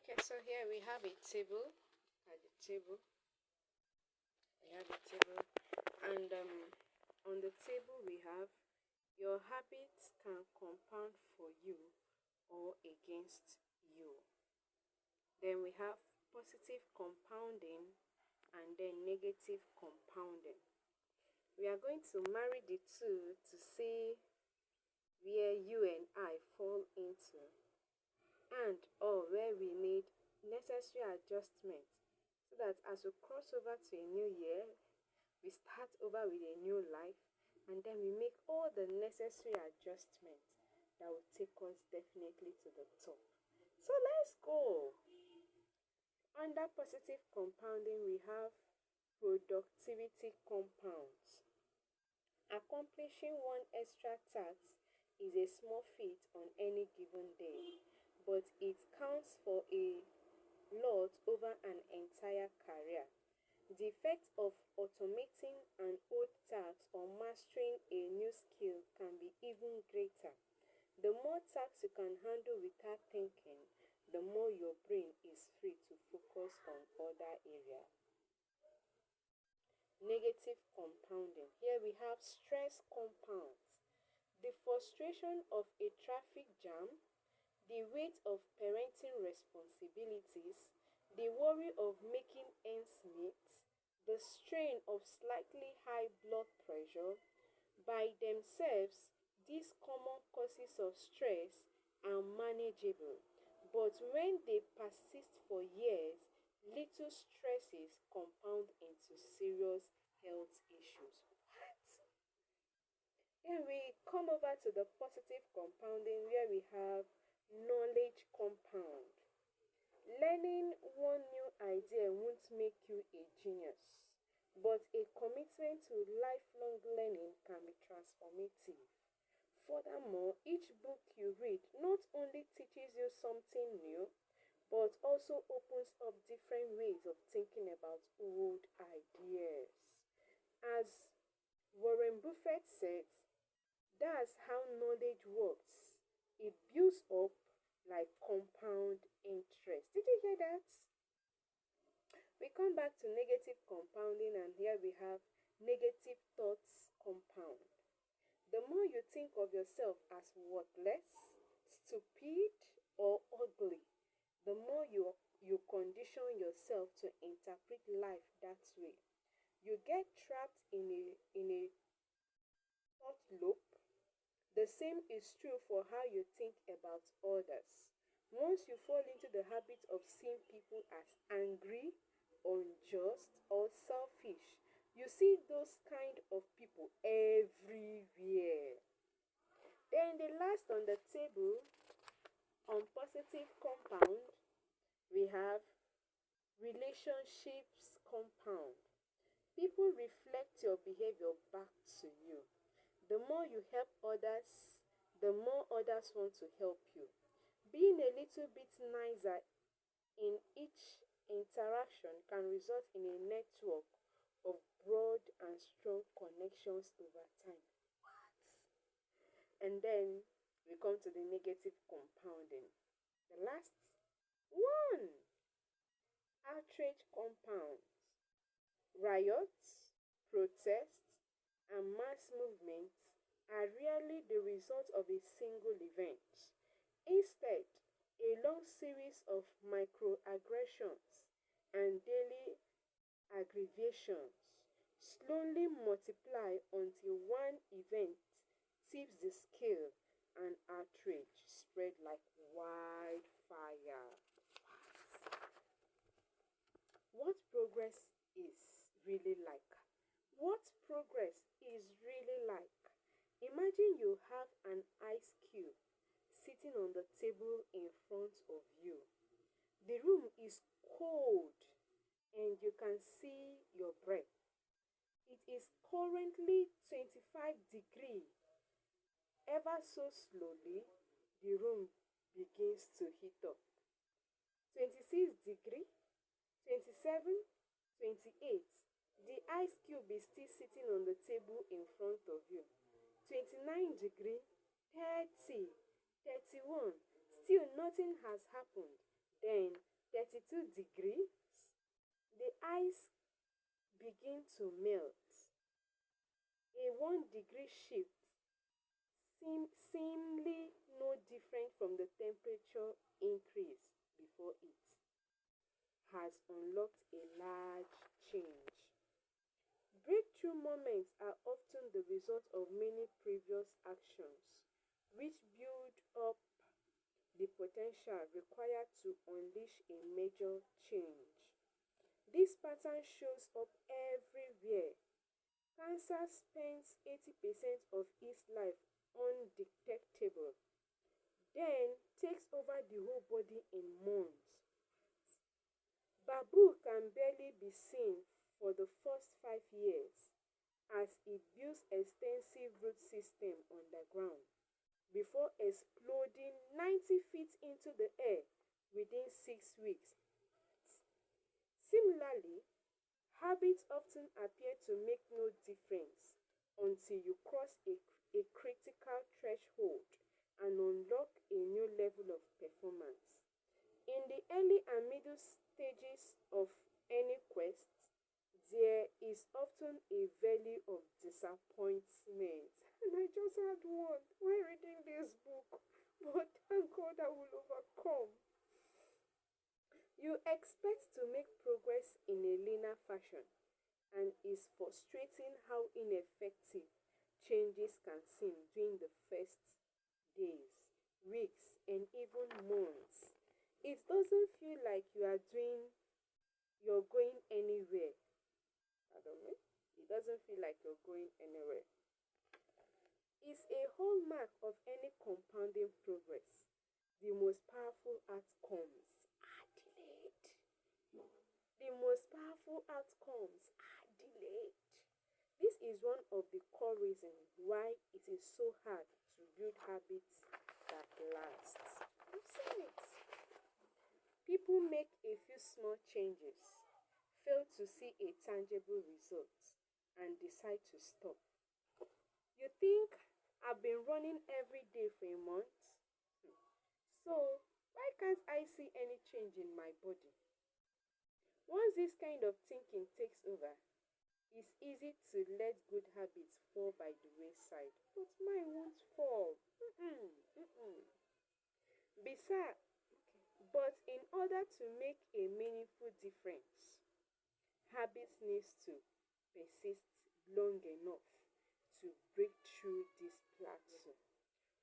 Okay, so here we have a table. At the table, we have a table, and on the table we have your habits can compound for you or against you. Then we have positive compounding and then negative compounding. We are going to marry the two to see where you and I fall into and or where we need necessary adjustment so that as we cross over to a new year, we start over with a new life and then we make all the necessary adjustments that will take us definitely to the top. So let's go. Under positive compounding, we have productivity compounds. Accomplishing one extra task is a small feat on any given day, but it counts for a lot over an entire career. The effect of automating an old task or mastering a new skill can be even greater. The more tasks you can handle without thinking, the more your brain is free to focus on other areas. Negative compounding. Here we have stress compounds. The frustration of a traffic jam, the weight of parenting responsibilities, the worry of making ends meet, the strain of slightly high blood pressure, by themselves, these common causes of stress are manageable, but when they persist for years, little stresses compound into serious health issues. What? Then we come over to the positive compounding where we have knowledge compound. Learning one new idea won't make you a genius, but a commitment to lifelong learning can be transformative. Furthermore, each book you read not only teaches you something new, but also opens up different ways of thinking about old ideas. As Warren Buffett says, that's how knowledge works. It builds up like compound interest. Did you hear that? We come back to negative compounding, and here we have negative thoughts compound. The more you think of yourself as worthless, stupid, or ugly, the more you condition yourself to interpret life that way. You get trapped in a thought loop. The same is true for how you think about others. Once you fall into the habit of seeing people as angry, unjust, or selfish, you see those kind of people everywhere. Then the last on the table, on positive compound, we have relationships compound. People reflect your behavior back to you. The more you help others, the more others want to help you. Being a little bit nicer in each interaction can result in a network of broad and strong connections over time. What? And then we come to the negative compounding. The last one, outrage compounds. Riots, protests, and mass movements are rarely the result of a single event. Instead, a long series of microaggressions and daily aggravations slowly multiply until one event tips the scale and outrage spread like wildfire. What progress is really like? What progress is really like? Imagine you have an ice cube sitting on the table in front of you. The room is cold and you can see your breath. It is currently 25 degrees. Ever so slowly, the room begins to heat up. 26 degree, 27, 28. The ice cube is still sitting on the table in front of you. 29 degree, 30, 31. Still nothing has happened. Then 32 degrees, the ice begin to melt. A 1 degree shift seemingly no different from the temperature increase before it has unlocked a large change. Breakthrough moments are often the result of many previous actions, which build up the potential required to unleash a major change. This pattern shows up everywhere. Cancer spends 80% of its life undetectable, then takes over the whole body in months. Babu can barely be seen for the first 5 years as it builds extensive root system underground before exploding 90 feet into the air within 6 weeks. Similarly, habits often appear to make no difference until you cross a critical threshold and unlock a new level of performance. In the early and middle stages of any quest, there is often a valley of disappointment. And I just had one when reading this book, but thank God I will overcome. You expect to make progress in a linear fashion, and it's frustrating how ineffective changes can seem during the first days, weeks, and even months. It doesn't feel like you're going anywhere. Pardon me? It doesn't feel like you're going anywhere. It's a hallmark of any compounding progress. The most powerful outcomes are delayed. The most powerful outcomes are delayed. This is one of the core reasons why it is so hard to build habits that last. I've seen it. People make a few small changes, fail to see a tangible result, and decide to stop. You think I've been running every day for a month? So, why can't I see any change in my body? Once this kind of thinking takes over, it's easy to let good habits fall by the wayside. But mine won't fall. Mm-mm, mm-mm. Besides, but in order to make a meaningful difference, habits needs to persist long enough to break through this plateau,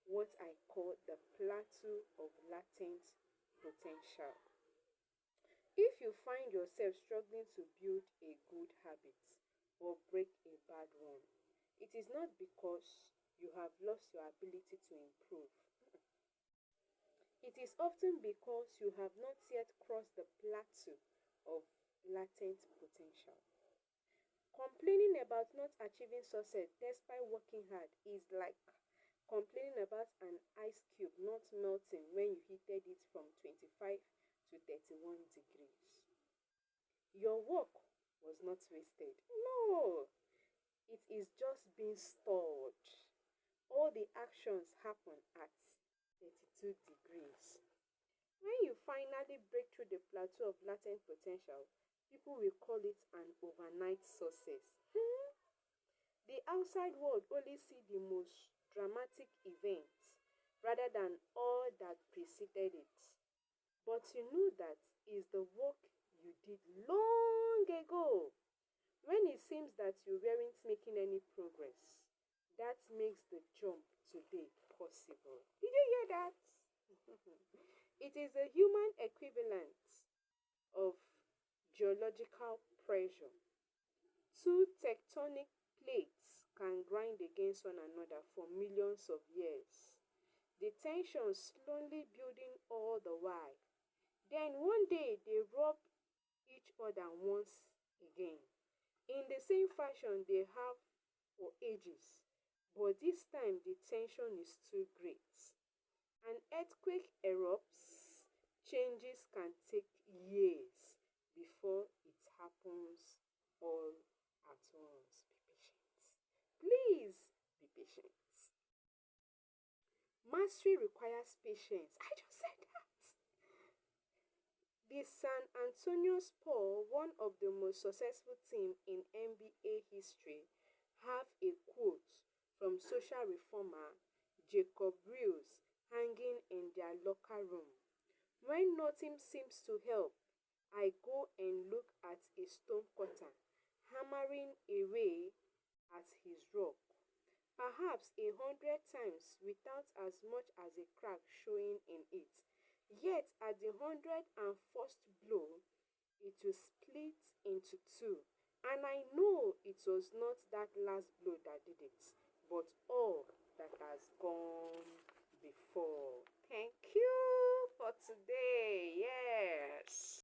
what I call the plateau of latent potential. If you find yourself struggling to build a good habit or break a bad one, it is not because you have lost your ability to improve. It is often because you have not yet crossed the plateau of latent potential. Complaining about not achieving success despite working hard is like complaining about an ice cube not melting when you heated it from 25 to 31 degrees. Your work was not wasted. No, it is just being stored. All the actions happen at 32 degrees. When you finally break through the plateau of latent potential, people will call it an overnight success. The outside world only see the most dramatic events rather than all that preceded it. But you know that is the work you did long ago. When it seems that you weren't making any progress, that makes the jump today possible. Did you hear that? It is the human equivalent of geological pressure. Two tectonic plates can grind against one another for millions of years. The tension slowly building all the while. Then one day they rub each other once again. In the same fashion they have for ages. But this time the tension is too great. An earthquake erupts, changes can take years before it happens all at once. Be patient. Please be patient. Mastery requires patience. I just said that. The San Antonio Spurs, one of the most successful teams in NBA history, have a quote from social reformer Jacob Rios hanging in their locker room. When nothing seems to help, I go and look at a stonecutter hammering away at his rock, perhaps 100 times without as much as a crack showing in it. Yet at the 101st blow, it will split into two. And I know it was not that last blow that did it, but all that has gone before. Thank you for today. Yes.